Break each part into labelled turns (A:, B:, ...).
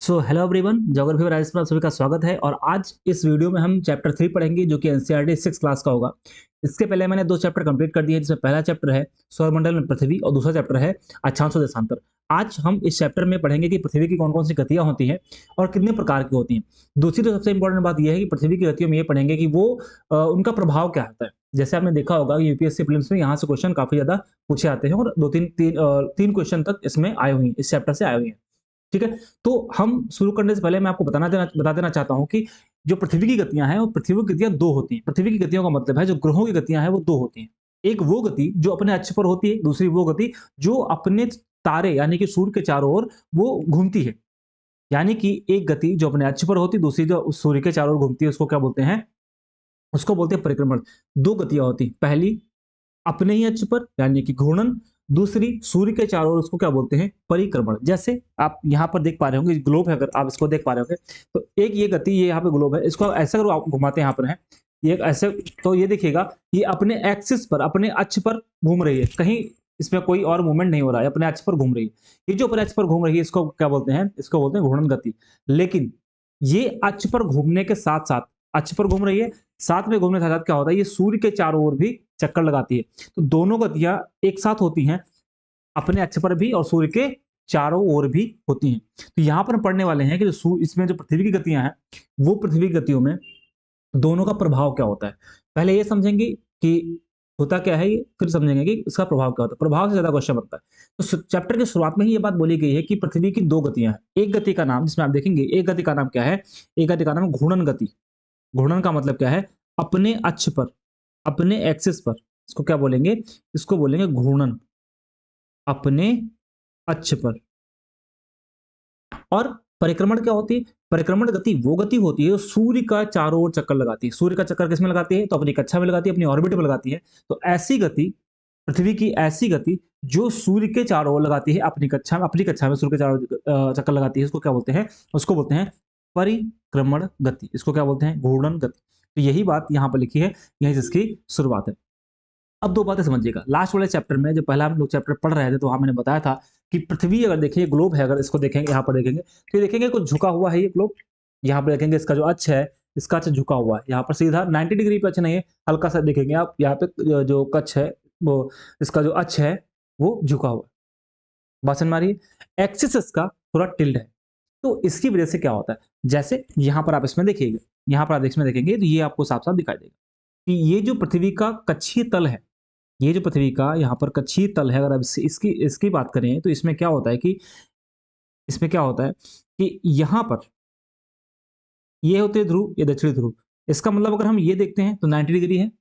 A: So hello everyone, geography और rice में आप सभी का स्वागत है। और आज इस वीडियो में हम चैप्टर 3 पढ़ेंगे जो कि एनसीईआरटी 6 क्लास का होगा। इसके पहले मैंने दो चैप्टर कंप्लीट कर दिए हैं, जिसमें पहला चैप्टर है सौरमंडल में पृथ्वी और दूसरा चैप्टर है अक्षांश और देशांतर। आज हम इस चैप्टर में पढ़ेंगे कि पृथ्वी की कौन-कौन सी गतियां होती हैं और कितने प्रकार की होती हैं। दूसरी तो सबसे इंपॉर्टेंट बात यह है कि पृथ्वी की गतियों में ये पढ़ेंगे कि वो उनका प्रभाव क्या होता है। जैसे आपने देखा होगा यूपीएससी प्रीलिम्स में यहाँ से क्वेश्चन काफी ज्यादा पूछे आते हैं और तीन क्वेश्चन तक इसमें आए हुए हैं, इस चैप्टर से आए हुए हैं। ठीक है? तो हम शुरू करने से पहले मैं आपको बता देना चाहता हूँ कि जो पृथ्वी की गतियाँ हैं, वो पृथ्वी की गतियाँ 2 होती हैं। पृथ्वी की गतियों का मतलब है जो ग्रहों की गतियाँ हैं, वो 2 होती हैं। एक वो गति जो अपने अक्ष पर होती है, दूसरी वो गति जो अपने तारे यानी कि सूर्य के चारों ओर वो घूमती है। यानी कि एक गति जो अपने अक्ष पर होती है, दूसरी जो सूर्य के चारों ओर घूमती है, उसको क्या बोलते हैं? उसको बोलते हैं परिक्रमण। 2 गतियाँ होती हैं। पहली अपने ही अक्ष पर यानी कि घूर्णन, दूसरी सूर्य के चारों ओर, उसको क्या बोलते हैं? परिक्रमण। जैसे आप यहाँ पर देख पा रहे होंगे, ग्लोब है, अगर आप इसको देख पा रहे होंगे तो एक ये गति, ये यहाँ पे ग्लोब है, इसको ऐसा अगर आप घुमाते हैं, यहाँ पर है ये ऐसे, तो ये देखिएगा ये अपने एक्सिस पर, अपने अक्ष पर घूम रही है, कहीं इसमें कोई और मूवमेंट नहीं हो रहा है, अपने अक्ष पर घूम रही है। ये जो अपने अक्ष पर घूम रही है, इसको क्या बोलते हैं? इसको बोलते हैं घूर्णन गति। लेकिन ये अक्ष पर घूमने के साथ साथ, अक्ष पर घूम रही है, साथ में घूमने के साथ क्या होता है? ये सूर्य के चारों ओर भी चक्कर लगाती है। तो दोनों गतियां एक साथ होती हैं, अपने अक्ष पर भी और सूर्य के चारों ओर भी होती हैं। तो यहां पर हम पढ़ने वाले हैं कि इसमें जो पृथ्वी की गतियां हैं, वो पृथ्वी की गतियों में दोनों का प्रभाव क्या होता है। पहले ये समझेंगे कि होता क्या है ये, फिर समझेंगे कि इसका प्रभाव क्या होता है। प्रभाव से ज्यादा क्वेश्चन बनता है। तो चैप्टर की शुरुआत में ही ये बात बोली गई है कि पृथ्वी की 2 गतियां हैं। एक गति का नाम, जिसमें आप देखेंगे, एक गति का नाम क्या है? एक गति का नाम है घूर्णन गति। घूर्णन का मतलब क्या है? अपने अक्ष पर, अपने एक्सिस पर, इसको क्या बोलेंगे? इसको बोलेंगे घूर्णन, अपने अक्ष पर। और परिक्रमण क्या होती है? परिक्रमण गति वो गति होती है जो सूर्य का चारों ओर चक्कर लगाती है। सूर्य का चक्कर किसमें लगाती है? तो अपनी कक्षा में लगाती है, अपनी ऑर्बिट में लगाती है। तो ऐसी गति, पृथ्वी की ऐसी गति जो सूर्य के चारों ओर लगाती है, अपनी कक्षा में सूर्य के चारों चक्कर लगाती है, इसको क्या बोलते हैं? उसको बोलते हैं परिक्रमण गति। इसको क्या बोलते हैं? घूर्णन गति। तो यही बात यहाँ पर लिखी है, यही जिसकी शुरुआत है। अब 2 बातें समझिएगा। लास्ट वाले चैप्टर में, जब पहला हम लोग चैप्टर पढ़ रहे थे, तो वहाँ मैंने बताया था कि पृथ्वी अगर देखिए, ग्लोब है, अगर इसको देखेंगे, यहाँ पर देखेंगे, तो ये देखेंगे कुछ झुका हुआ है ये ग्लोब। यहाँ पर देखेंगे इसका जो अक्ष है, इसका अक्ष झुका हुआ है। यहाँ पर सीधा 90 डिग्री पे अक्ष नहीं है, हल्का-सा देखेंगे आप, यहाँ पे जो कक्ष है, वो इसका जो अक्ष है, वो झुका हुआ है। बात समझ में आ रही है? एक्सिस इसका थोड़ा टिल्ड है। तो इसकी वजह से क्या होता है? जैसे यहाँ पर आप इसमें देखिएगा, यहाँ पर आप इसमें देखेंगे, तो ये आपको साफ-साफ दिखाई देगा कि ये जो पृथ्वी का कक्षीय तल है, ये जो पृथ्वी का यहाँ पर कक्षीय तल है, अगर आप इसकी इसकी बात करें, तो इसमें क्या होता है कि यहाँ पर ये होते हैं ध्रुव, ये दक्षिणी ध्रुव। इसका मतलब अगर हम ये देखते हैं तो 90 डिग्री है,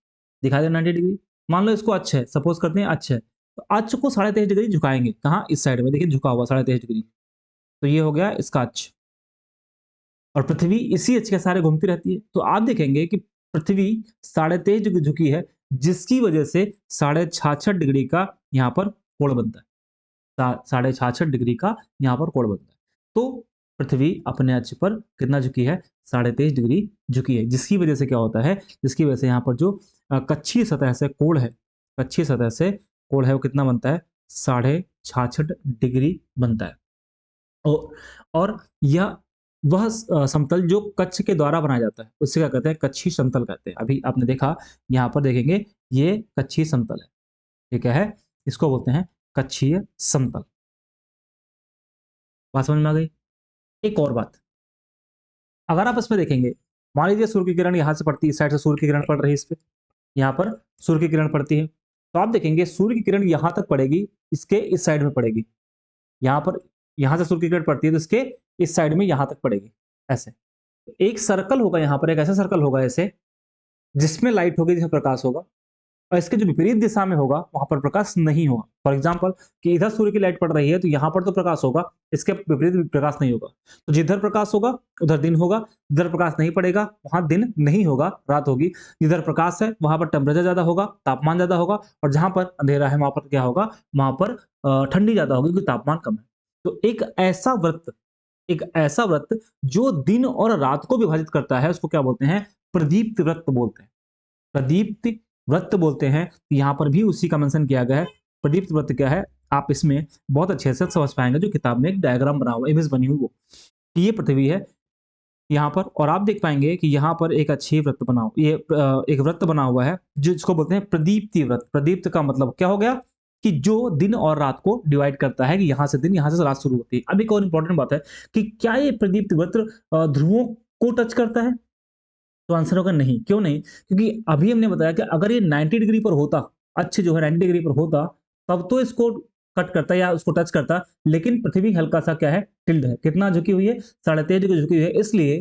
A: दिखाई दे 90 डिग्री। मान लो इसको अक्ष है, सपोज करते हैं अक्ष है, तो अक्ष को 23.5 डिग्री झुकाएंगे। कहाँ? इस साइड में देखिए, झुका हुआ 23.5 डिग्री। तो ये हो गया इसका अक्ष, और पृथ्वी इसी अक्ष के सहारे घूमती रहती है। तो आप देखेंगे कि पृथ्वी 23.5 डिग्री झुकी है, जिसकी वजह से 66.5 डिग्री का यहाँ पर कोण बनता है। 66.5 डिग्री का यहाँ पर कोण बनता है। तो पृथ्वी अपने अक्ष पर कितना झुकी है? 23.5 डिग्री झुकी है, जिसकी वजह से क्या होता है? जिसकी वजह से यहाँ पर जो कक्षीय सतह से कोण है, कक्षीय सतह से कोण है, वो कितना बनता है? 66.5 डिग्री बनता है। और यह वह समतल जो कक्ष के द्वारा बनाया जाता है, उससे क्या कहते हैं? कक्षीय समतल कहते हैं। अभी आपने देखा, यहाँ पर देखेंगे, ये कक्षीय समतल है। ये क्या है? इसको बोलते हैं कक्षीय समतल। बात समझ में आ गई? एक और बात, अगर आप इसमें देखेंगे, मान लीजिए सूर्य की किरण यहाँ से पड़ती है, इस साइड से सूर्य की किरण पड़ रही है इस पे, यहाँ पर सूर्य की किरण पड़ती है, तो आप देखेंगे सूर्य की किरण यहाँ तक पड़ेगी, इसके इस साइड में पड़ेगी। यहाँ पर, यहाँ से सूर्य की किरण पड़ती है तो इसके इस साइड में यहाँ तक पड़ेगी, ऐसे। एक सर्कल होगा यहाँ पर, एक ऐसा सर्कल होगा ऐसे, जिसमें लाइट होगी, जिसमें प्रकाश होगा, और इसके जो विपरीत दिशा में होगा, वहां पर प्रकाश नहीं होगा। फॉर एग्जाम्पल कि इधर सूर्य की लाइट पड़ रही है, तो यहाँ पर तो प्रकाश होगा, इसके विपरीत प्रकाश नहीं होगा। तो जिधर प्रकाश होगा उधर दिन होगा, जिधर प्रकाश नहीं पड़ेगा वहां दिन नहीं होगा, रात होगी। जिधर प्रकाश है वहां पर टेम्परेचर ज्यादा होगा, तापमान ज्यादा होगा, और जहां पर अंधेरा है वहां पर क्या होगा? वहां पर ठंडी ज्यादा होगी, क्योंकि तापमान कम है। तो एक ऐसा वृत्त जो दिन और रात को विभाजित करता है, उसको क्या बोलते हैं? प्रदीप्त वृत्त बोलते हैं। प्रदीप्त वृत्त बोलते हैं। यहाँ पर भी उसी का मेंशन किया गया है। प्रदीप्त वृत्त क्या है? आप इसमें बहुत अच्छे से समझ पाएंगे, जो किताब में एक डायग्राम बना हुआ, इमेज बनी हुई वो। कि ये पृथ्वी है यहाँ पर, और आप देख पाएंगे कि यहाँ पर एक अच्छी वृत्त बना, ये एक वृत्त बना हुआ है जिसको बोलते हैं प्रदीप्ति वृत्त। प्रदीप्त का मतलब क्या हो गया कि जो दिन और रात को डिवाइड करता है, कि यहाँ से दिन, यहाँ से रात शुरू होती है। अब एक और इंपॉर्टेंट बात है कि क्या ये प्रदीप्त वृत्त ध्रुवों को टच करता है? तो आंसर होगा नहीं। क्यों नहीं? क्योंकि अभी हमने बताया कि अगर ये 90 डिग्री पर होता, अच्छे जो है 90 डिग्री पर होता, तब तो इसको कट करता या उसको टच करता, लेकिन पृथ्वी हल्का सा क्या है, टिल्ड है। कितना झुकी हुई है? 13.5 डिग्री झुकी हुई है। इसलिए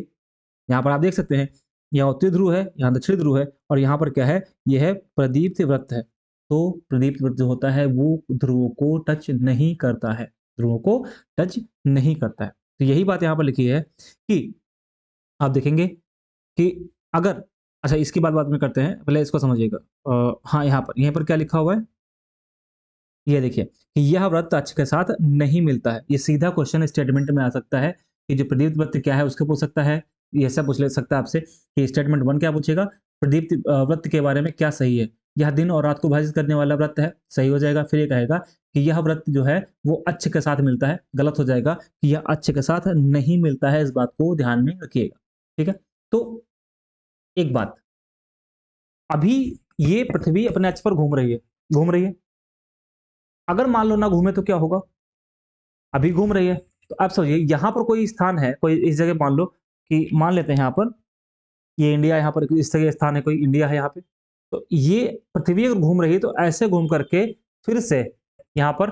A: यहाँ पर आप देख सकते हैं, यहाँ उत्तरी ध्रुव है, यहाँ दक्षिणी ध्रुव है, और यहाँ पर क्या है, यह है प्रदीप्त वृत्त है। तो प्रदीप्त वृत्त जो होता है वो ध्रुवों को टच नहीं करता है, ध्रुवों को टच नहीं करता है। तो यही बात यहाँ पर लिखी है कि आप देखेंगे कि अगर, अच्छा इसकी बात बाद में करते हैं, पहले इसको समझिएगा। हाँ, यहाँ पर क्या लिखा हुआ है, ये देखिए कि यह व्रत अक्ष के साथ नहीं मिलता है। ये सीधा क्वेश्चन स्टेटमेंट में आ सकता है कि जो प्रदीप्त वृत्त क्या है उसको पूछ सकता है। ये ऐसा पूछ ले सकता है आपसे कि स्टेटमेंट 1 क्या पूछेगा, प्रदीप्त वृत्त के बारे में क्या सही है? यह दिन और रात को विभाजित करने वाला व्रत है, सही हो जाएगा। फिर ये कहेगा कि यह व्रत जो है वो अक्ष के साथ मिलता है, गलत हो जाएगा कि यह अक्ष के साथ नहीं मिलता है। इस बात को ध्यान में रखिएगा, ठीक है। तो एक बात, अभी ये पृथ्वी अपने अक्ष पर घूम रही है, घूम रही है। अगर मान लो ना घूमे तो क्या होगा? अभी घूम रही है, तो आप सोचिए यहाँ पर कोई स्थान है, कोई इस जगह मान लो कि, मान लेते हैं यहाँ पर ये इंडिया, यहाँ पर इस जगह स्थान है, कोई इंडिया है यहाँ पे। तो ये पृथ्वी अगर घूम रही है तो ऐसे घूम करके फिर से यहाँ पर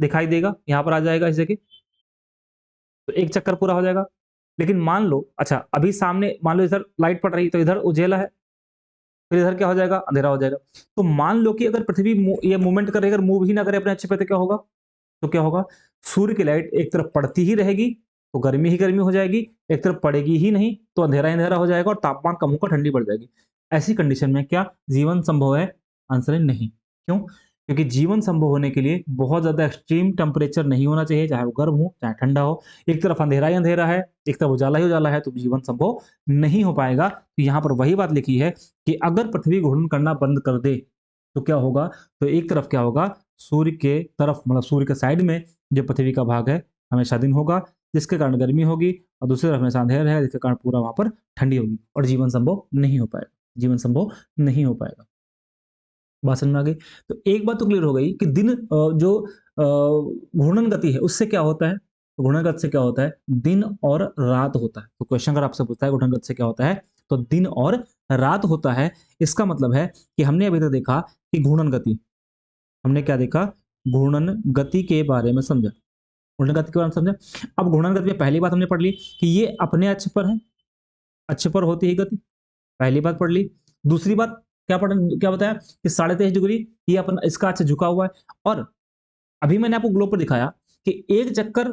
A: दिखाई देगा, यहाँ पर आ जाएगा इस जगह, तो एक चक्कर पूरा हो जाएगा। लेकिन मान लो, अच्छा अभी सामने मान लो इधर लाइट पड़ रही, तो इधर उजेला है, फिर इधर क्या हो जाएगा, अंधेरा हो जाएगा। तो मान लो कि अगर पृथ्वी ये मूवमेंट करे, अगर मूव ही ना करे अपने अक्ष पे, तो क्या होगा? तो क्या होगा, सूर्य की लाइट एक तरफ पड़ती ही रहेगी तो गर्मी ही गर्मी हो जाएगी, एक तरफ पड़ेगी ही नहीं तो अंधेरा ही अंधेरा हो जाएगा और तापमान कम होकर ठंडी बढ़ जाएगी। ऐसी कंडीशन में क्या जीवन संभव है? आंसर है नहीं। क्यों? क्योंकि जीवन संभव होने के लिए बहुत ज्यादा एक्सट्रीम टेम्परेचर नहीं होना चाहिए, चाहे वो गर्म हो चाहे ठंडा हो। एक तरफ अंधेरा ही अंधेरा है, एक तरफ उजाला ही उजाला है, तो जीवन संभव नहीं हो पाएगा। तो यहाँ पर वही बात लिखी है कि अगर पृथ्वी घूर्णन करना बंद कर दे तो क्या होगा? तो एक तरफ क्या होगा, सूर्य के तरफ, मतलब सूर्य के साइड में जो पृथ्वी का भाग है हमेशा दिन होगा, जिसके कारण गर्मी होगी, और दूसरी तरफ हमेशा अंधेरा रहेगा, जिसके कारण पूरा वहां पर ठंडी होगी, और जीवन संभव नहीं हो पाएगा, जीवन संभव नहीं हो पाएगा। बात समझ में आ गई? तो एक बात तो क्लियर हो गई कि दिन जो घूर्णन गति है उससे क्या होता है, तो घूर्णन गति से क्या होता है, दिन और रात होता है। तो क्वेश्चन अगर आपसे पूछता है घूर्णन गति से क्या होता है, तो दिन और रात होता है। इसका मतलब है कि हमने अभी तक देखा कि घूर्णन गति, हमने क्या देखा, घूर्णन गति के बारे में समझा, घूर्णन गति के बारे में समझा। अब घूर्णन गति में पहली बात हमने पढ़ ली कि ये अपने अक्ष पर है, अक्ष पर होती है गति, पहली बात पढ़ ली। दूसरी बात क्या बताया कि 23.5 डिग्री ये अपना इसका अक्ष झुका हुआ है। और अभी मैंने आपको ग्लोब पर दिखाया कि एक चक्कर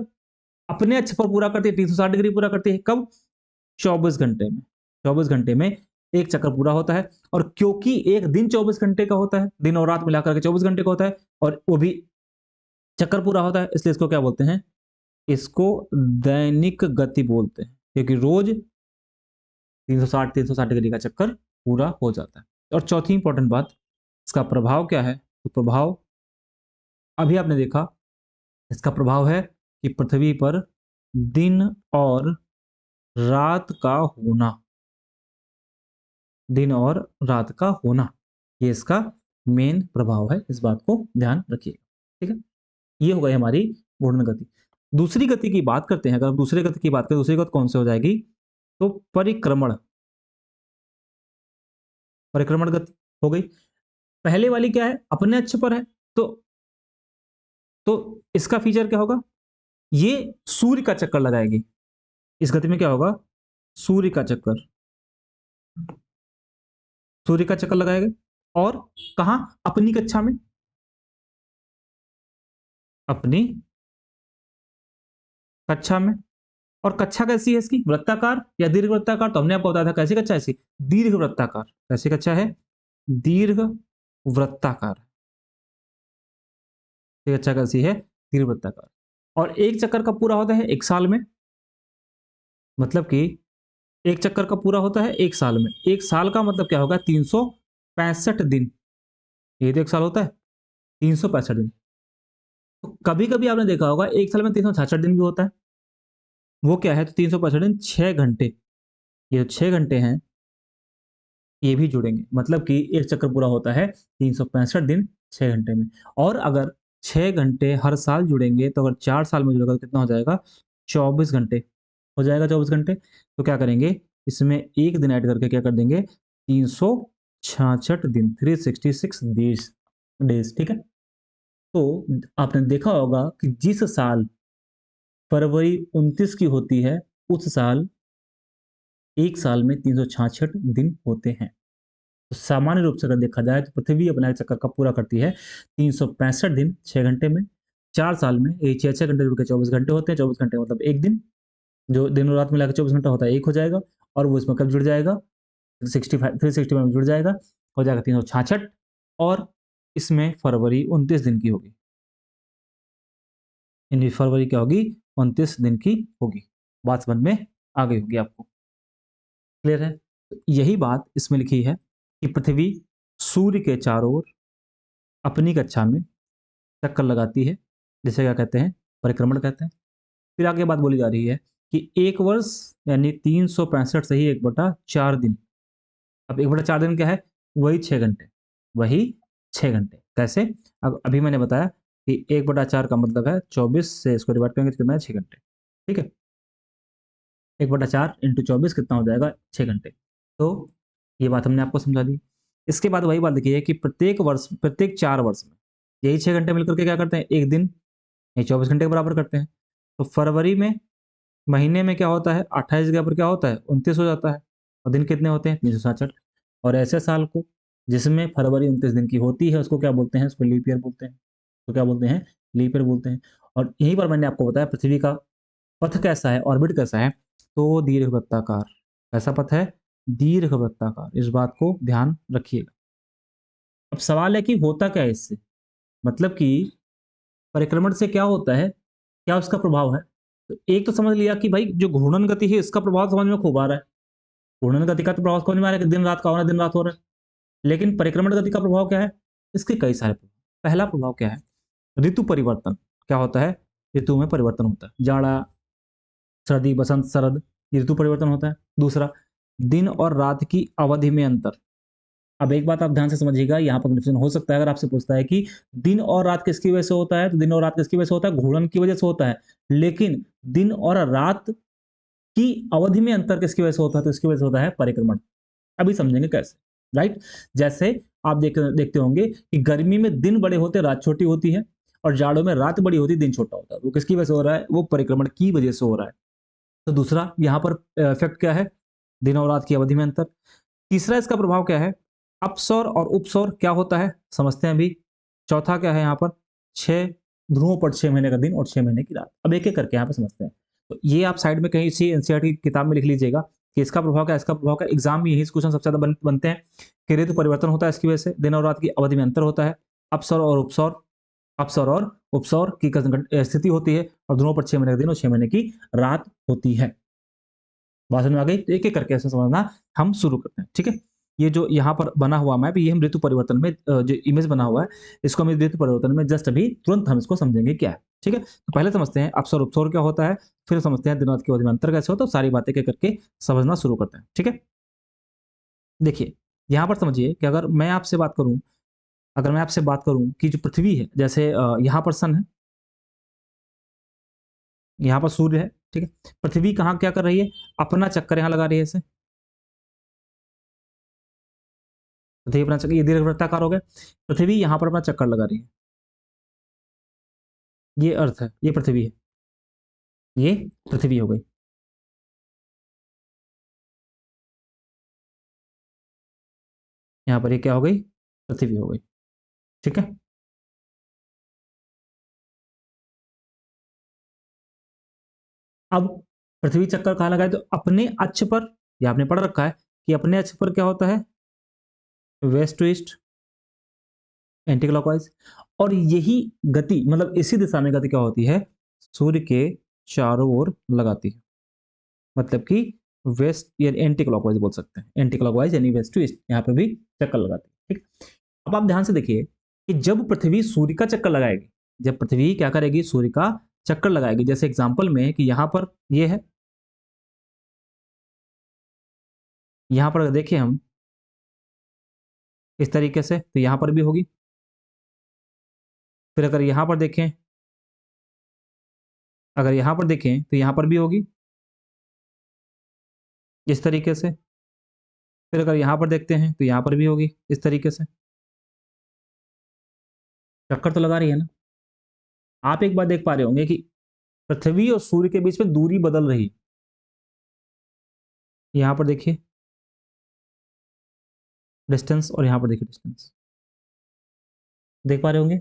A: अपने अक्ष पर पूरा करती है, 360 डिग्री पूरा करती है, कब? 24 घंटे में। 24 घंटे में एक चक्कर पूरा होता है। और क्योंकि एक दिन 24 घंटे का होता है, दिन और रात मिलाकर के 24 घंटे का होता है, और वो भी चक्कर पूरा होता है, इसलिए इसको क्या बोलते हैं, इसको दैनिक गति बोलते हैं, क्योंकि रोज 360 डिग्री का चक्कर पूरा हो जाता है। और चौथी इंपॉर्टेंट बात, इसका प्रभाव क्या है, तो प्रभाव अभी आपने देखा, इसका प्रभाव है कि पृथ्वी पर दिन और रात का होना, दिन और रात का होना, ये इसका मेन प्रभाव है। इस बात को ध्यान रखिएगा, ठीक है। ये हो गई हमारी घूर्णन गति। दूसरी गति की बात करते हैं, अगर हम दूसरी गति की बात करें, दूसरी गति कौन सी हो जाएगी, तो परिक्रमण, परिक्रमण गति हो गई। पहले वाली क्या है, अपने अक्ष पर है, तो इसका फीचर क्या होगा, ये सूर्य का चक्कर लगाएगी। इस गति में क्या होगा, सूर्य का चक्कर, सूर्य का चक्कर लगाएगा। और कहां, अपनी कक्षा में, अपनी कक्षा में। और कक्षा कैसी है इसकी, वृत्ताकार या दीर्घ वृत्ताकार? तो हमने आपको बताया था कैसी कक्षा है इसकी, दीर्घ वृत्ताकार। कैसी कक्षा है, दीर्घ वृत्ताकार। ये कक्षा कैसी है, दीर्घ वृत्ताकार। और एक चक्कर का पूरा होता है एक साल में, मतलब कि एक चक्कर का पूरा होता है एक साल में। एक साल का मतलब क्या होगा, 365 दिन। ये तो एक साल होता है, 365 दिन। तो कभी कभी आपने देखा होगा एक साल में 366 दिन भी होता है, वो क्या है, तो 365 दिन 6 घंटे, ये जो 6 घंटे हैं ये भी जुड़ेंगे, मतलब कि एक चक्कर पूरा होता है 365 दिन 6 घंटे में। और अगर 6 घंटे हर साल जुड़ेंगे तो अगर 4 साल में जुड़ेगा तो कितना हो जाएगा, 24 घंटे हो जाएगा, 24 घंटे। तो क्या करेंगे, इसमें एक दिन ऐड करके क्या कर देंगे, 366 दिन, 366 डेज, ठीक है। तो आपने देखा होगा कि जिस साल फरवरी 29 की होती है, उस साल एक साल में 366 दिन होते हैं। तो सामान्य रूप से अगर देखा जाए तो पृथ्वी अपना चक्कर कब पूरा करती है, 365 दिन 6 घंटे में। 4 साल में ये 6 6 घंटे जुड़ के 24 घंटे होते हैं, 24 घंटे मतलब एक दिन, जो दिन और रात मिला के 24 घंटा होता है एक हो जाएगा। और वो इसमें कब जुड़ जाएगा, 365 में जुड़ जाएगा, हो जाएगा 366। और इसमें फरवरी 29 दिन की होगी, यानी फरवरी क्या होगी, 29 दिन की होगी। बात समझ में आ गई होगी आपको, क्लियर है। तो यही बात इसमें लिखी है कि पृथ्वी सूर्य के चारों ओर अपनी कक्षा में चक्कर लगाती है, जिसे क्या कहते हैं, परिक्रमण कहते हैं। फिर आगे बात बोली जा रही है कि एक वर्ष यानी 365 से ही 1/4 दिन। अब 1/4 दिन क्या है, वही 6 घंटे, वही 6 घंटे। कैसे, अब अभी मैंने बताया कि 1/4 का मतलब है 24 से इसको डिवाइड करेंगे तो कितना है, 6 घंटे, ठीक है। 1/4 इंटू 24 कितना हो जाएगा, 6 घंटे। तो ये बात हमने आपको समझा दी। इसके बाद वही बात लिखी है कि प्रत्येक वर्ष, प्रत्येक 4 वर्ष में यही 6 घंटे मिलकर के क्या करते हैं, एक दिन, ये 24 घंटे के बराबर करते हैं। तो फरवरी में महीने में क्या होता है, 28 जगह पर क्या होता है, 29 हो जाता है। और दिन कितने होते हैं, 366। और ऐसे साल को जिसमें फरवरी 29 दिन की होती है उसको क्या बोलते हैं, उसको लीप ईयर बोलते हैं। तो क्या बोलते हैं, लीप ईयर बोलते हैं। और यहीं पर मैंने आपको बताया पृथ्वी का पथ कैसा है, ऑर्बिट कैसा है, तो दीर्घवृत्ताकार। कैसा पथ है, दीर्घवृत्ताकार। इस बात को ध्यान रखिएगा। अब सवाल है कि होता क्या है इससे, मतलब कि परिक्रमण से क्या होता है, क्या उसका प्रभाव है। तो एक तो समझ लिया कि भाई जो घूर्णन गति है इसका प्रभाव समझ में खूब आ रहा है, घूर्णन गति का तो प्रभाव समझ में आ रहा है कि दिन रात का होना, दिन रात हो रहा है। लेकिन परिक्रमण गति का प्रभाव क्या है, इसके कई सारे प्रभाव। पहला प्रभाव क्या है, ऋतु परिवर्तन। क्या होता है, ऋतु में परिवर्तन होता है, जाड़ा सर्दी बसंत शरद, ये ऋतु परिवर्तन होता है। दूसरा, दिन और रात की अवधि में अंतर। अब एक बात आप ध्यान से समझिएगा, यहाँ पर कंफ्यूजन हो सकता है अगर आपसे पूछता है कि दिन और रात किसकी वजह से होता है, तो दिन और रात किसकी वजह से होता है, घूर्णन की वजह से होता है। लेकिन दिन और रात की अवधि में अंतर किसकी वजह से होता है, तो इसकी वजह से होता है परिक्रमण। अभी समझेंगे कैसे, राइट। जैसे आप देखते होंगे कि गर्मी में दिन बड़े होते रात छोटी होती है, और जाड़ों में रात बड़ी होती दिन छोटा होता है। वो किसकी वजह से हो रहा है, वो परिक्रमण की वजह से हो रहा है। तो दूसरा यहाँ पर इफेक्ट क्या है, दिन और रात की अवधि में अंतर। तीसरा इसका प्रभाव क्या है, अपसौर और उपसौर क्या होता है, समझते हैं अभी। चौथा क्या है यहाँ पर, 6 ध्रुवों पर 6 महीने का दिन और 6 महीने की रात। अब एक एक करके यहाँ पे समझते हैं। तो ये आप साइड में कहीं इसी एनसीईआरटी की किताब में लिख लीजिएगा कि इसका प्रभाव क्या है, इसका प्रभाव क्या है। एग्जाम में यही क्वेश्चन सबसे ज्यादा बनते हैं कि ऋतु परिवर्तन होता है, इसकी वजह से दिन और रात की अवधि में अंतर होता है। अपसौर और उपसौर, अपसौर और उपसौर की स्थिति होती है, और दोनों पर 6 महीने का दिन और 6 महीने की रात होती है। बात समझ में आ गई, तो एक एक करके ऐसे समझना हम शुरू करते हैं, ठीक है। ये जो यहाँ पर बना हुआ मैप, ये हम ऋतु परिवर्तन में जो इमेज बना हुआ है, इसको हम ऋतु परिवर्तन में जस्ट अभी तुरंत हम इसको समझेंगे क्या है, ठीक है। तो पहले समझते हैं अपसौर उपसौर क्या होता है, फिर समझते हैं दिन रात की अवधि में अंतर कैसे होता है, सारी बातें एक करके समझना शुरू करते हैं, ठीक है। देखिए, यहाँ पर समझिए कि अगर मैं आपसे बात करूं कि जो पृथ्वी है, जैसे यहाँ पर सन है, यहाँ पर सूर्य है, ठीक है। पृथ्वी कहाँ क्या कर रही है, अपना चक्कर यहाँ लगा रही है इसे। पृथ्वी अपना चक्कर, ये दीर्घवृत्ताकार हो गया। पृथ्वी यहाँ पर अपना चक्कर लगा रही है, ये अर्थ है, ये पृथ्वी है, ये पृथ्वी हो गई। यहाँ पर ये क्या हो गई, पृथ्वी हो गई, ठीक है। अब पृथ्वी चक्कर कहाँ लगाए, तो अपने अक्ष पर, ये आपने पढ़ रखा है कि अपने अक्ष पर क्या होता है, west to east, anti clockwise. और यही गति, मतलब इसी दिशा में गति क्या होती है, सूर्य के चारों ओर लगाती है। मतलब कि वेस्ट या एंटी क्लॉकवाइज बोल सकते हैं, एंटी क्लॉकवाइज यानी वेस्ट टू ईस्ट, यहाँ पे भी चक्कर लगाती है, ठीक। अब आप ध्यान से देखिए कि जब पृथ्वी सूर्य का चक्कर लगाएगी, जब पृथ्वी क्या करेगी, सूर्य का चक्कर लगाएगी। जैसे एग्जांपल में कि यहाँ पर ये है, यहाँ पर अगर देखें हम इस तरीके से तो यहाँ पर भी होगी। फिर अगर यहाँ पर देखें, अगर यहाँ पर देखें तो यहाँ पर भी होगी इस तरीके से। फिर अगर यहाँ पर देखते हैं तो यहाँ पर भी होगी इस तरीके से। चक्कर तो लगा रही है ना। आप एक बात देख पा रहे होंगे कि पृथ्वी और सूर्य के बीच में दूरी बदल रही है। यहाँ पर देखिए डिस्टेंस और यहाँ पर देखिए डिस्टेंस, देख पा रहे होंगे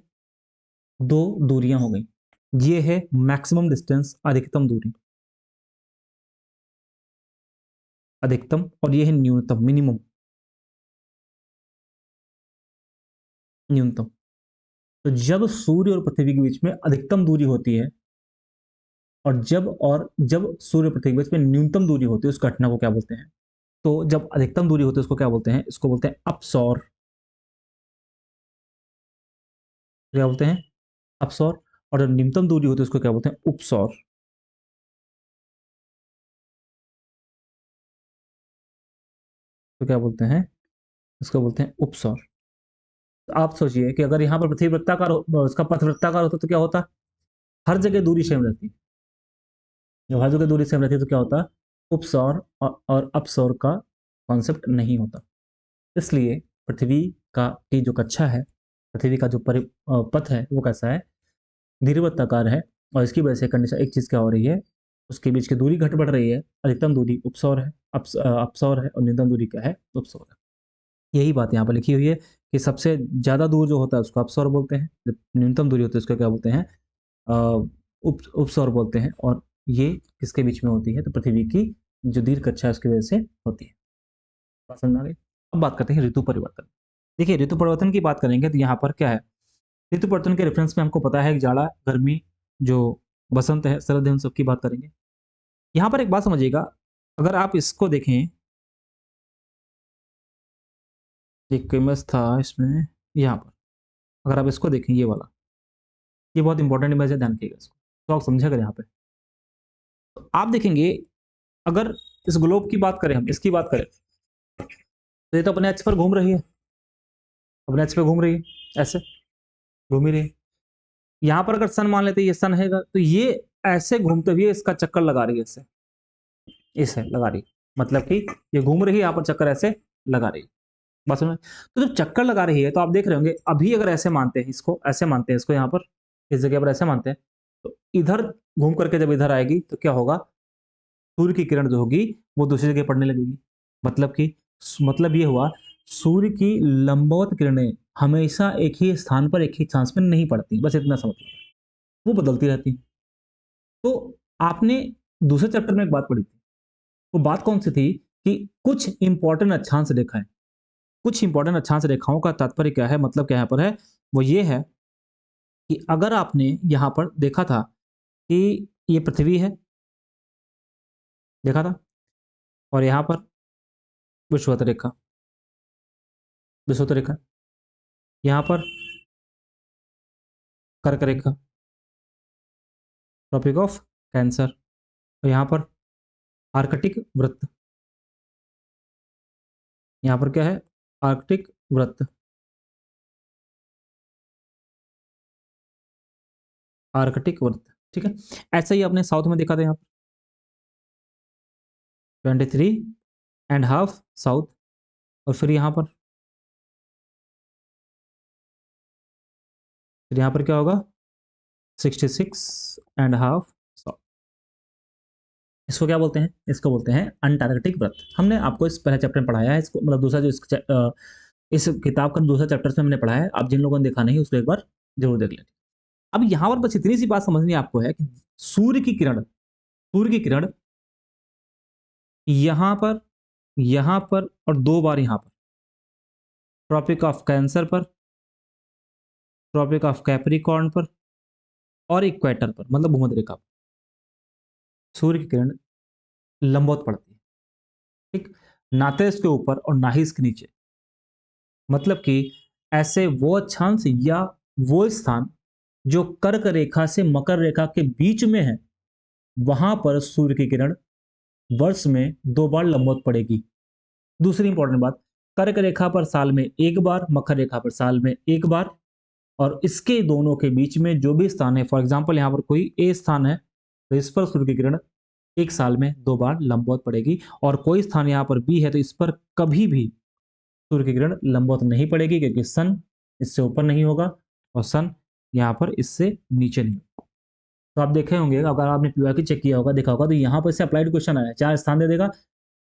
A: दो दूरियां हो गई। ये है मैक्सिमम डिस्टेंस, अधिकतम दूरी, अधिकतम, और ये है न्यूनतम, मिनिमम, न्यूनतम। तो जब सूर्य और पृथ्वी के बीच में अधिकतम दूरी होती है और जब सूर्य और पृथ्वी के बीच में न्यूनतम दूरी होती है उस घटना को क्या बोलते हैं? तो जब अधिकतम दूरी होती है उसको क्या बोलते हैं? इसको बोलते हैं अपसौर। क्या बोलते हैं? अपसौर। और जब न्यूनतम दूरी होती है उसको क्या बोलते हैं? उपसौर। तो क्या बोलते हैं? इसको बोलते हैं उपसौर। तो आप सोचिए कि अगर यहाँ पर पृथ्वी वृत्ताकार उसका पथ वृत्ताकार होता तो क्या होता? हर जगह दूरी सेम रहती। जब हर जगह दूरी सेम रहती है तो क्या होता? उपसौर और अपसौर का कॉन्सेप्ट नहीं होता। इसलिए पृथ्वी का की जो कक्षा है, पृथ्वी का जो पथ है वो कैसा है? दीर्घवृत्ताकार है। और इसकी वजह से कंडीशन एक चीज क्या हो रही है, उसके बीच की दूरी घट बढ़ रही है। अधिकतम दूरी उपसौर है, अपसौर है, और न्यूनतम दूरी क्या है? उपसौर है। यही बात यहाँ पर लिखी हुई है कि सबसे ज्यादा दूर जो होता है उसको अपसौर बोलते हैं, जब न्यूनतम दूरी होती है उसको क्या बोलते हैं? उपसौर बोलते हैं। और ये किसके बीच में होती है? तो पृथ्वी की जो दीर्घ कक्षा है उसकी वजह से होती है। बात समझ में आ गई? अब बात करते हैं ऋतु परिवर्तन। देखिए ऋतु परिवर्तन की बात करेंगे तो यहाँ पर क्या है, ऋतु परिवर्तन के रेफरेंस में हमको पता है कि जाड़ा, गर्मी, जो बसंत है, शरद है, उन सबकी बात करेंगे। यहाँ पर एक बात समझिएगा, अगर आप इसको देखें, एक इमेज था इसमें, यहाँ पर अगर आप इसको देखें, ये वाला, ये बहुत इंपॉर्टेंट इमेज है, ध्यान रखिएगा इसको तो आप समझेगा यहाँ पे। तो आप देखेंगे अगर इस ग्लोब की बात करें, हम इसकी बात करें, तो ये तो अपने अक्ष पर घूम रही है, अपने अक्ष पे घूम रही है, ऐसे घूम ही रही है। यहाँ पर अगर सन मान लेते हैं, ये सन है तो ये ऐसे घूमते हुए इसका चक्कर लगा रही है, इससे इसे लगा रही है। मतलब कि ये घूम रही है, यहाँ पर चक्कर ऐसे लगा रही है। बस में तो जब चक्कर लगा रही है तो आप देख रहे होंगे, अभी अगर ऐसे मानते हैं इसको, ऐसे मानते हैं इसको, यहाँ पर इस जगह पर ऐसे मानते हैं, तो इधर घूम करके जब इधर आएगी तो क्या होगा? सूर्य की किरण जो होगी वो दूसरी जगह पड़ने लगेगी। मतलब कि मतलब ये हुआ, सूर्य की लंबवत किरणें हमेशा एक ही स्थान पर एक ही चांस में नहीं पड़ती, बस इतना समझ लो, वो बदलती रहती। तो आपने दूसरे चैप्टर में एक बात पढ़ी थी, वो बात कौन सी थी? कि कुछ इंपॉर्टेंट अक्षांश रेखाएं, कुछ इंपॉर्टेंट अक्षांश रेखाओं का तात्पर्य क्या है, मतलब क्या यहाँ पर है? वो ये है कि अगर आपने यहाँ पर देखा था कि ये पृथ्वी है, देखा था, और यहाँ पर विषुवत रेखा, विषुवत रेखा, यहाँ पर कर्क रेखा, ट्रॉपिक ऑफ कैंसर, और यहाँ पर आर्कटिक वृत्त, यहाँ पर क्या है? आर्कटिक वृत्त, आर्कटिक वृत्त। ठीक है, ऐसा ही आपने साउथ में देखा था, यहाँ पर 23.5 साउथ, और फिर यहाँ पर क्या होगा? 66.5 साउथ। इसको क्या बोलते हैं? इसको बोलते हैं अंटार्कटिक वृत्त। हमने आपको इस पहले चैप्टर में पढ़ाया है इसको, मतलब दूसरा जो इस किताब का दूसरा चैप्टर में हमने पढ़ा है। आप जिन लोगों ने देखा नहीं उसको एक बार जरूर देख लें। अब यहाँ पर बस इतनी सी बात समझनी आपको है कि सूर्य की किरण, सूर्य की किरण यहाँ पर और दो बार यहाँ पर, ट्रॉपिक ऑफ कैंसर पर, ट्रॉपिक ऑफ कैप्रिकॉर्न पर, और इक्वेटर पर, मतलब भूमध्य रेखा पर सूर्य की किरण लंबवत पड़ती है। ठीक, ना तो इसके ऊपर और ना ही इसके नीचे। मतलब कि ऐसे वो अक्षांश या वो स्थान जो कर्क रेखा से मकर रेखा के बीच में है वहां पर सूर्य की किरण वर्ष में 2 बार लंबवत पड़ेगी। दूसरी इंपॉर्टेंट बात, कर्क रेखा पर साल में 1 बार, मकर रेखा पर साल में 1 बार, और इसके दोनों के बीच में जो भी स्थान है, फॉर एग्जाम्पल यहाँ पर कोई ए स्थान है तो इस पर सूर्य की किरण 1 साल में 2 बार लंबवत पड़ेगी, और कोई स्थान यहाँ पर बी है तो इस पर कभी भी सूर्य की किरण लंबवत नहीं पड़ेगी, क्योंकि सन इससे ऊपर नहीं होगा और सन यहाँ पर इससे नीचे नहीं होगा। तो आप देखे होंगे, अगर आपने पीवाईक्यू चेक किया होगा, देखा होगा, तो यहाँ पर से अप्लाइड क्वेश्चन आया, 4 स्थान दे देगा।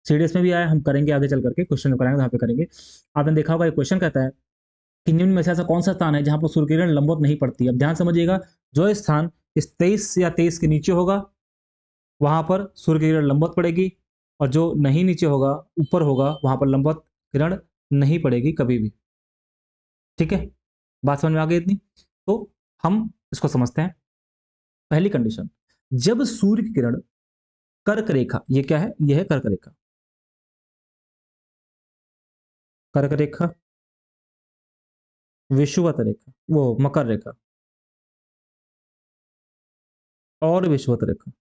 A: सीडीएस में भी आया, हम करेंगे आगे चल करके, क्वेश्चन कराएंगे तो यहाँ पे करेंगे। आपने देखा होगा एक क्वेश्चन कहता है कि निम्न में से ऐसा कौन सा स्थान है जहां पर सूर्य किरण लंबवत नहीं पड़ती। अब ध्यान समझिएगा, जो स्थान इस 23 या 23 के नीचे होगा वहां पर सूर्य की किरण लंबवत पड़ेगी, और जो नहीं नीचे होगा, ऊपर होगा, वहां पर लंबवत किरण नहीं पड़ेगी कभी भी। ठीक है, बात समझ में आ गई इतनी? तो हम इसको समझते हैं। पहली कंडीशन, जब सूर्य की किरण कर्क रेखा, ये क्या है, ये है कर्क रेखा, कर्क रेखा, विषुवत रेखा, वो मकर रेखा और विषुवत रेखा,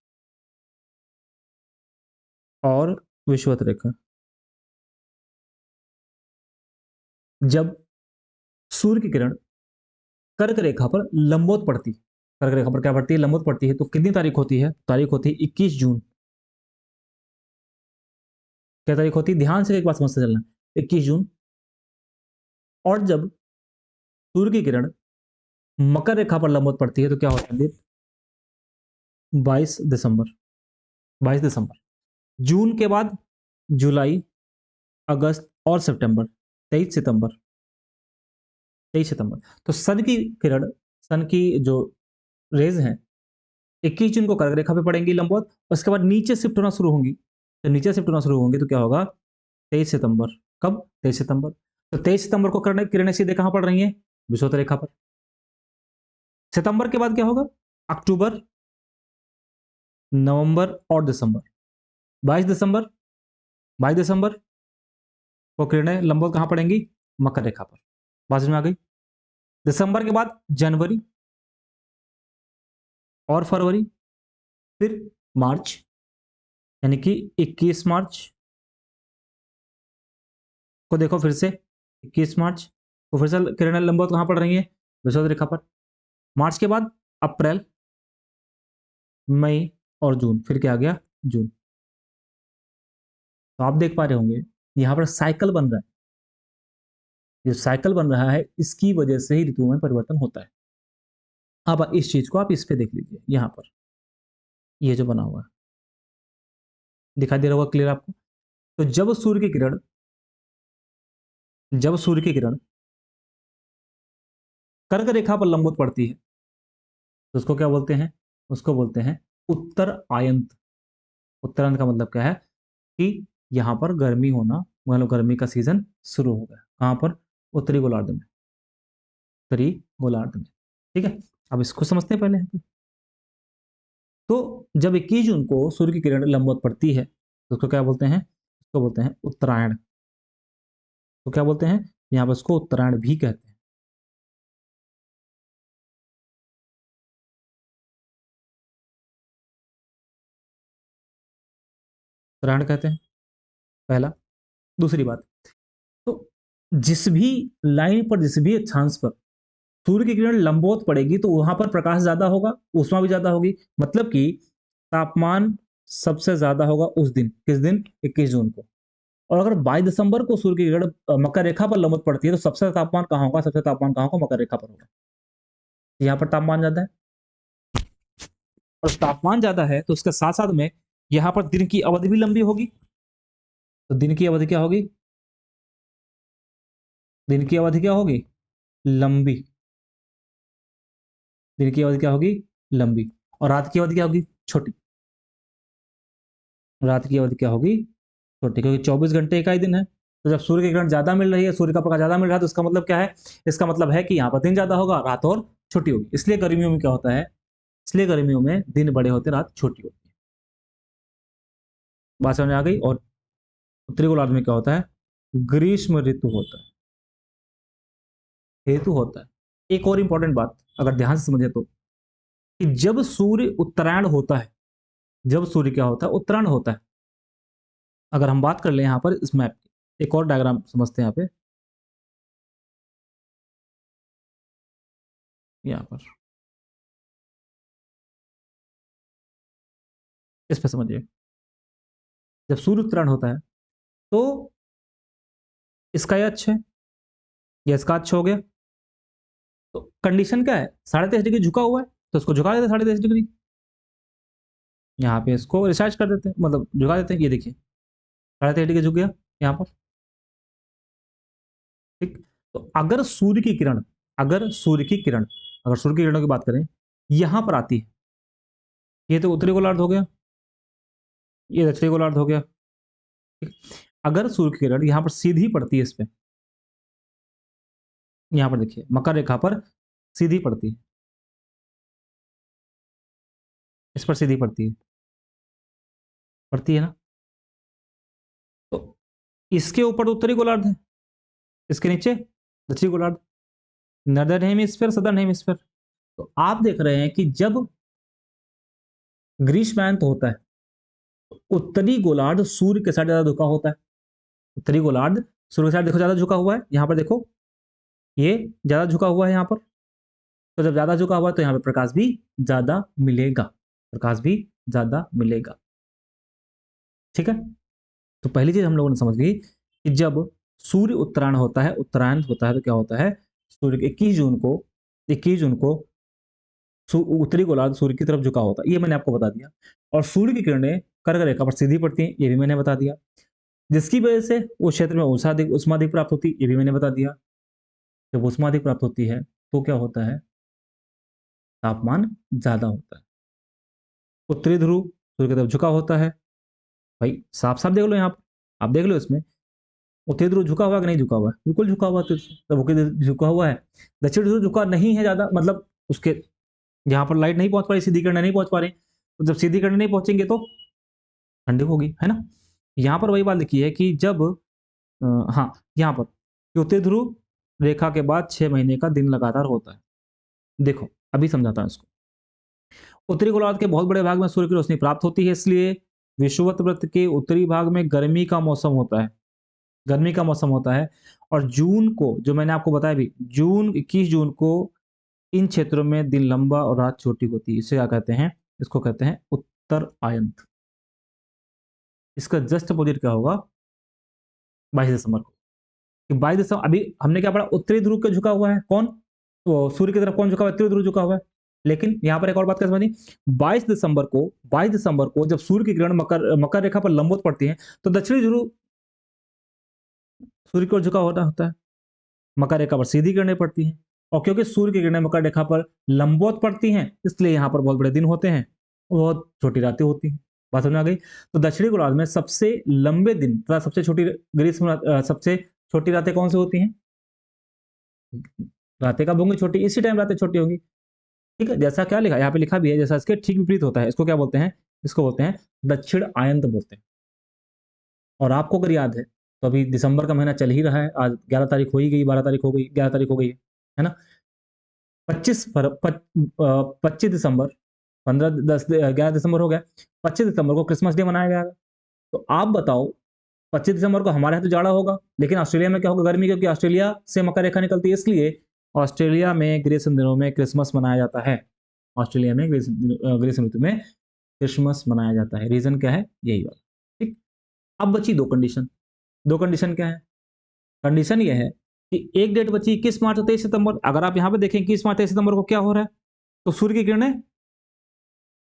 A: और विषुवत रेखा, जब सूर्य की किरण कर्क रेखा पर लंबवत पड़ती, कर्क रेखा पर क्या पड़ती है, लंबवत पड़ती है, तो कितनी तारीख होती है, तारीख होती है 21 जून। क्या तारीख होती है, ध्यान से एक बात समझते चलना, 21 जून। और जब सूर्य की किरण मकर रेखा पर लंबवत पड़ती है तो क्या होता है, 22 दिसंबर, 22 दिसंबर। जून के बाद जुलाई, अगस्त और सितंबर, 23 सितंबर, 23 सितंबर। तो सन की किरण, सन की जो रेज हैं 21 जून को कर्क रेखा पे पड़ेंगी लंबवत, उसके बाद नीचे शिफ्ट होना शुरू होंगी। तो नीचे शिफ्ट होना शुरू होंगी तो क्या होगा, 23 सितंबर। कब, 23 सितंबर। तो 23 सितंबर को किरणें सीधे कहां पड़ रही हैं, विषुवत रेखा पर। सितंबर के बाद क्या होगा, अक्टूबर, नवंबर और दिसंबर। 22 दिसंबर, 22 दिसंबर को किरणें लंबवत कहां पड़ेंगी, मकर रेखा पर। बात समझ में आ गई। दिसंबर के बाद जनवरी और फरवरी, फिर मार्च, यानी कि 21 मार्च को देखो फिर से, 21 मार्च को फिर से किरणें लंबवत कहां पड़ रही हैं, विषुवत रेखा पर। मार्च के बाद अप्रैल, मई और जून, फिर क्या आ गया, जून। तो आप देख पा रहे होंगे यहां पर साइकिल बन रहा है। जो साइकिल बन रहा है इसकी वजह से ही ऋतुओं में परिवर्तन होता है। अब इस चीज को आप इस पे देख लीजिए, यहां पर ये जो बना हुआ है दिखाई दे रहा होगा क्लियर आपको। तो जब सूर्य की किरण, जब सूर्य की किरण कर्क रेखा पर लंबवत पड़ती है तो उसको क्या बोलते हैं, उसको बोलते हैं उत्तर आयंत। उत्तरायण का मतलब क्या है कि यहां पर गर्मी होना, मतलब गर्मी का सीजन शुरू हो गया। कहां पर, उत्तरी गोलार्ध में, उत्तरी गोलार्ध में। ठीक है, अब इसको समझते हैं पहले। तो जब 21 जून को सूर्य की किरण लंबवत पड़ती है तो उसको क्या बोलते हैं, उसको बोलते हैं उत्तरायण। तो क्या बोलते हैं, यहां पर उसको उत्तरायण भी कहते हैं। उत्तरायण कहते हैं, पहला। दूसरी बात, तो जिस भी लाइन पर, जिस भी अक्षांश पर सूर्य की किरण लंबवत पड़ेगी तो वहां पर प्रकाश ज्यादा होगा, ऊष्मा भी ज्यादा होगी, मतलब कि तापमान सबसे ज्यादा होगा उस दिन। किस दिन, 21 जून को। और अगर 22 दिसंबर को सूर्य की किरण मकर रेखा पर लंबवत पड़ती है तो सबसे तापमान कहां होगा, सबसे तापमान कहां होगा, मकर रेखा पर होगा। यहाँ पर तापमान ज्यादा है, और तापमान ज्यादा है तो उसके साथ साथ में यहाँ पर दिन की अवधि भी लंबी होगी। तो दिन की अवधि क्या होगी, दिन की अवधि क्या होगी, लंबी। दिन की अवधि क्या होगी, लंबी। और रात की अवधि क्या होगी, छोटी। रात की अवधि क्या होगी, छोटी, क्योंकि 24 घंटे का ही दिन है। तो जब सूर्य की किरण ज्यादा मिल रही है, सूर्य का प्रकाश ज्यादा मिल रहा है, तो इसका मतलब क्या है, इसका मतलब है कि यहाँ पर दिन ज्यादा होगा, रात और छोटी होगी। इसलिए गर्मियों में क्या होता है, इसलिए गर्मियों में दिन बड़े होते, रात छोटी होती है। बात समझ में आ गई। और उत्तरी गोलार्ध में क्या होता है, ग्रीष्म ऋतु होता है, ऋतु होता है। एक और इंपॉर्टेंट बात अगर ध्यान से समझे तो, कि जब सूर्य उत्तरायण होता है, जब सूर्य क्या होता है, उत्तरायण होता है। अगर हम बात कर लें यहाँ पर इस मैप की, एक और डायग्राम समझते हैं यहाँ पे, यहाँ पर इस पे समझिए। जब सूर्य उत्तरायण होता है तो इसका ये अक्ष है, ये इसका अक्ष हो गया। तो कंडीशन क्या है, 23.5 डिग्री झुका हुआ है, तो इसको झुका देते 23.5 डिग्री। यहाँ पे इसको रिसार्च कर देते हैं, मतलब झुका देते हैं। ये देखिए 23.5 डिग्री झुक गया यहाँ पर। ठीक। तो अगर सूर्य की किरण, अगर सूर्य की किरण, अगर सूर्य की किरणों की बात करें, यहां पर आती है, ये तो उत्तरी गोलार्ध हो गया, ये दक्षिणी गोलार्ध हो गया। ठीक। अगर सूर्य की किरण यहां पर सीधी पड़ती है इस पे, यहां पर देखिए मकर रेखा पर सीधी पड़ती है, इस पर सीधी पड़ती है ना। तो इसके ऊपर तो उत्तरी गोलार्ध है, इसके नीचे दक्षिणी गोलार्ध, नॉर्दर्न हेमिस्फीयर, सदर्न हेमिस्फीयर। तो आप देख रहे हैं कि जब ग्रीष्मांत होता है, तो उत्तरी गोलार्ध सूर्य के साथ ज्यादा झुका होता है। उत्तरी गोलार्ध सूर्य के साथ देखो ज्यादा झुका हुआ है, यहां पर देखो ये ज्यादा झुका हुआ है यहाँ पर। तो जब ज्यादा झुका हुआ है तो यहाँ पे प्रकाश भी ज्यादा मिलेगा, प्रकाश भी ज्यादा मिलेगा। ठीक है। तो पहली चीज हम लोगों ने समझ ली कि जब सूर्य उत्तरायण होता है, उत्तरायण होता है, तो क्या होता है, सूर्य 21 जून को उत्तरी गोलार्ध सूर्य की तरफ झुका होता है, ये मैंने आपको बता दिया। और सूर्य की किरणें कर्क रेखा पर सीधी पड़ती हैं, ये भी मैंने बता दिया। जिसकी वजह से उस क्षेत्र में उष्माधिक प्राप्त होती है, ये भी मैंने बता दिया। जब उष्माधिक प्राप्त होती है तो क्या होता है, तापमान ज्यादा होता है। उत्तरी ध्रुव सूर्य की तरफ झुका होता है, भाई साफ साफ देख लो यहाँ पर, आप देख लो इसमें, उत्तरी ध्रुव झुका हुआ है कि नहीं झुका हुआ है, बिल्कुल झुका हुआ है, तो झुका हुआ है। दक्षिण ध्रुव झुका नहीं है ज्यादा, मतलब उसके यहाँ पर लाइट नहीं पहुंच पा रही, सीधी किरणें नहीं पहुंच पा रही, तो जब सीधी किरणें नहीं पहुंचेंगे तो ठंडी होगी, है ना। यहाँ पर वही बात लिखी है कि जब हाँ, यहाँ पर उत्तरी ध्रुव रेखा के बाद 6 महीने का दिन लगातार होता है। देखो अभी समझाता हूँ इसको। उत्तरी गोलार्ध के बहुत बड़े भाग में सूर्य की रोशनी प्राप्त होती है, इसलिए विषुवत वृत्त के उत्तरी भाग में गर्मी का मौसम होता है, गर्मी का मौसम होता है। और जून को, जो मैंने आपको बताया भी, जून 21 जून को इन क्षेत्रों में दिन लंबा और रात छोटी होती है। इसे क्या कहते हैं, इसको कहते हैं उत्तर आयंत। इसका जस्ट अपोजिट क्या होगा, 22 दिसंबर को। 22 दिसंबर, अभी हमने क्या पढ़ा, उत्तरी ध्रुव के झुका हुआ है कौन, तो सूर्य की तरफ कौन झुका हुआ है, उत्तरी ध्रुव झुका हुआ है। लेकिन यहां पर एक और बात क्या समझनी, 22 दिसंबर को जब सूर्य की किरण मकर मकर रेखा पर लंबवत पड़ती है, तो दक्षिणी ध्रुव सूर्य की ओर झुका होता है, मकर रेखा पर सीधी किरणें पड़ती हैं। और क्योंकि सूर्य की किरणें मकर रेखा पर लंबवत पड़ती हैं, इसलिए यहाँ पर बहुत बड़े दिन होते हैं, बहुत छोटी रातें होती हैं। बात समझ आ गई। तो दक्षिणी गोलार्ध में सबसे लंबे दिन तथा सबसे छोटी रातें कौन सी होती हैं, रातें कब होंगी छोटी, इसी टाइम रातें छोटी होंगी। ठीक है, जैसा क्या लिखा यहाँ पे, लिखा भी है, जैसा इसके ठीक विपरीत होता है, इसको क्या बोलते हैं, इसको बोलते हैं दक्षिण आयंत बोलते हैं। और आपको अगर याद है तो अभी दिसंबर का महीना चल ही रहा है, आज 11 तारीख हो ही गई, 12 तारीख हो गई, 11 तारीख हो गई है ना। 25 दिसंबर, 11 दिसंबर हो गया, 25 दिसंबर को क्रिसमस डे मनाया गया। तो आप बताओ, 25 दिसंबर को हमारे यहाँ तो जाड़ा होगा, लेकिन ऑस्ट्रेलिया में क्या होगा, गर्मी, क्योंकि ऑस्ट्रेलिया से मकर रेखा निकलती है, इसलिए ऑस्ट्रेलिया में ग्रीष्म दिनों में क्रिसमस मनाया जाता है। ऑस्ट्रेलिया में ग्रीष्म ऋतु में क्रिसमस मनाया जाता है। रीजन क्या है, यही बात। ठीक। अब बची दो कंडीशन। दो कंडीशन क्या है, कंडीशन ये है कि एक डेट बची 21 मार्च और 23 सितंबर। अगर आप यहां पे देखें 21 मार्च 23 सितंबर को क्या हो रहा है, तो सूर्य की किरणें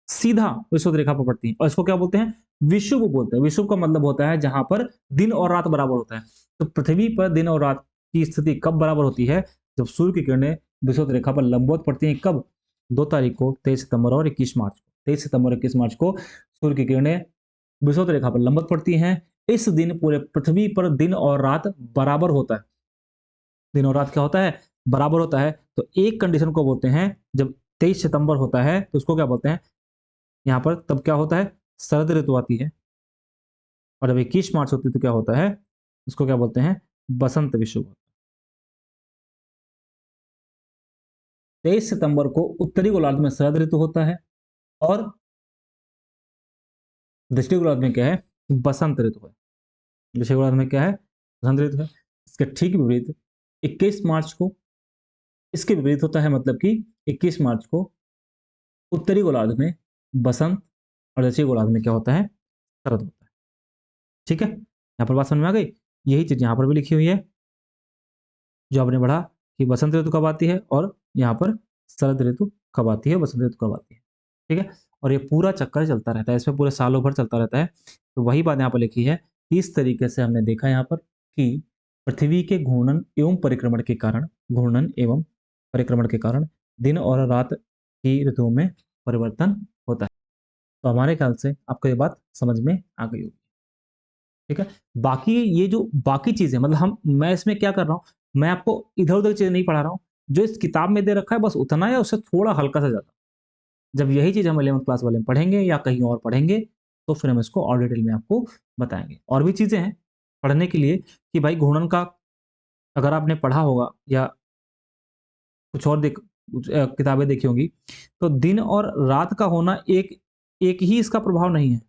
A: सीधा विषुवत रेखा पर पड़ती हैं, और इसको क्या बोलते हैं, विषुव बोलते हैं। विषुव का मतलब होता है जहां पर दिन और रात बराबर होता है। तो पृथ्वी पर दिन और रात की स्थिति कब बराबर होती है, जब सूर्य की किरणें विषुवत रेखा पर लंबवत पड़ती हैं। कब, 2 तारीख को 23 सितंबर और 21 मार्च को, 23 सितंबर और 21 मार्च को सूर्य की किरणें विषुवत रेखा पर लंबवत पड़ती हैं। इस दिन पूरे पृथ्वी पर दिन और रात बराबर होता है, दिन और रात क्या होता है, बराबर होता है। तो एक कंडीशन को बोलते हैं, जब 23 सितंबर होता है तो उसको क्या बोलते हैं, यहाँ पर तब क्या होता है, शरद ऋतु आती है। और जब 21 मार्च होती है तो क्या होता है, उसको क्या बोलते हैं, बसंत विषुवत। 23 सितंबर को उत्तरी गोलार्ध में शरद ऋतु होता है और दक्षिणी गोलार्ध में क्या है, बसंत ऋतु है। दक्षिणी गोलार्ध में क्या है, बसंत ऋतु है। इसके ठीक विपरीत 21 मार्च को इसके विपरीत होता है, मतलब कि 21 मार्च को उत्तरी गोलार्ध में बसंत और दक्षिणी गोलार्ध में क्या होता है, शरद होता है। ठीक है, यहाँ पर बात समझ में आ गई। यही चीज यहाँ पर भी लिखी हुई है, जो आपने पढ़ा कि बसंत ऋतु कब आती है और यहाँ पर शरद ऋतु कब आती है, बसंत ऋतु कब आती है। ठीक है, और ये पूरा चक्कर चलता रहता है, इसमें पूरे सालों भर चलता रहता है। तो वही बात यहाँ पर लिखी है। इस तरीके से हमने देखा यहाँ पर कि पृथ्वी के घूर्णन एवं परिक्रमण के कारण, घूर्णन एवं परिक्रमण के कारण दिन और रात की ऋतुओं में परिवर्तन होता है। तो हमारे ख्याल से आपको ये बात समझ में आ गई होगी। ठीक है, बाकी ये जो बाकी चीजें, मतलब मैं इसमें क्या कर रहा हूँ, मैं आपको इधर उधर चीजें नहीं पढ़ा रहा हूँ, जो इस किताब में दे रखा है बस उतना है, उससे थोड़ा हल्का सा ज्यादा। जब यही चीज हम 11th क्लास वाले में पढ़ेंगे या कहीं और पढ़ेंगे, तो फिर हम इसको और डिटेल में आपको बताएंगे। और भी चीजें हैं पढ़ने के लिए कि भाई घूर्णन का अगर आपने पढ़ा होगा या कुछ और किताबें देखी होंगी, तो दिन और रात का होना एक एक ही इसका प्रभाव नहीं है।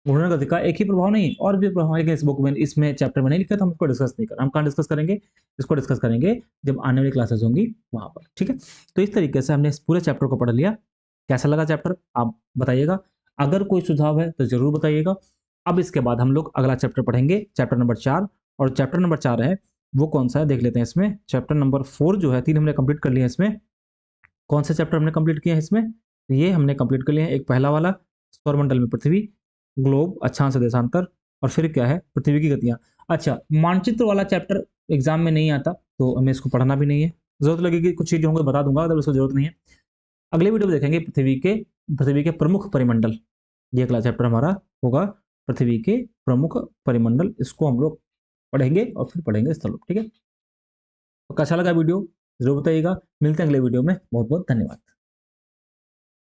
A: घूर्णन गति का एक ही प्रभाव नहीं, और भी प्रभाव है। इस बुक में, इसमें चैप्टर में नहीं लिखा, तो हम इसको डिस्कस नहीं कर, हम कहाँ डिस्कस करेंगे, इसको डिस्कस करेंगे जब आने वाली क्लासेस होंगी वहां पर। ठीक है, तो इस तरीके से हमने इस पूरे चैप्टर को पढ़ लिया। कैसा लगा चैप्टर आप बताइएगा, अगर कोई सुझाव है तो जरूर बताइएगा। अब इसके बाद हम लोग अगला चैप्टर पढ़ेंगे, चैप्टर नंबर 4। और चैप्टर नंबर 4 है वो कौन सा है देख लेते हैं। इसमें चैप्टर नंबर 4 जो है, 3 हमने कंप्लीट कर लिया। इसमें कौन से चैप्टर हमने कंप्लीट किए हैं, इसमें ये हमने कंप्लीट कर लिया है। एक पहला वाला सौरमंडल में पृथ्वी, ग्लोब, अक्षांश देशांतर, और फिर क्या है, पृथ्वी की गतियां। अच्छा, मानचित्र वाला चैप्टर एग्जाम में नहीं आता, तो हमें इसको पढ़ना भी नहीं है। जरूरत लगेगी कुछ चीजें होंगे बता दूंगा, अगर उसको जरूरत नहीं है। अगले वीडियो में देखेंगे पृथ्वी के प्रमुख परिमंडल। ये अगला चैप्टर हमारा होगा, पृथ्वी के प्रमुख परिमंडल। इसको हम लोग पढ़ेंगे और फिर पढ़ेंगे स्थलों। ठीक है, तो कैसा लगा वीडियो जरूर बताइएगा। मिलते हैं अगले वीडियो में। बहुत बहुत धन्यवाद।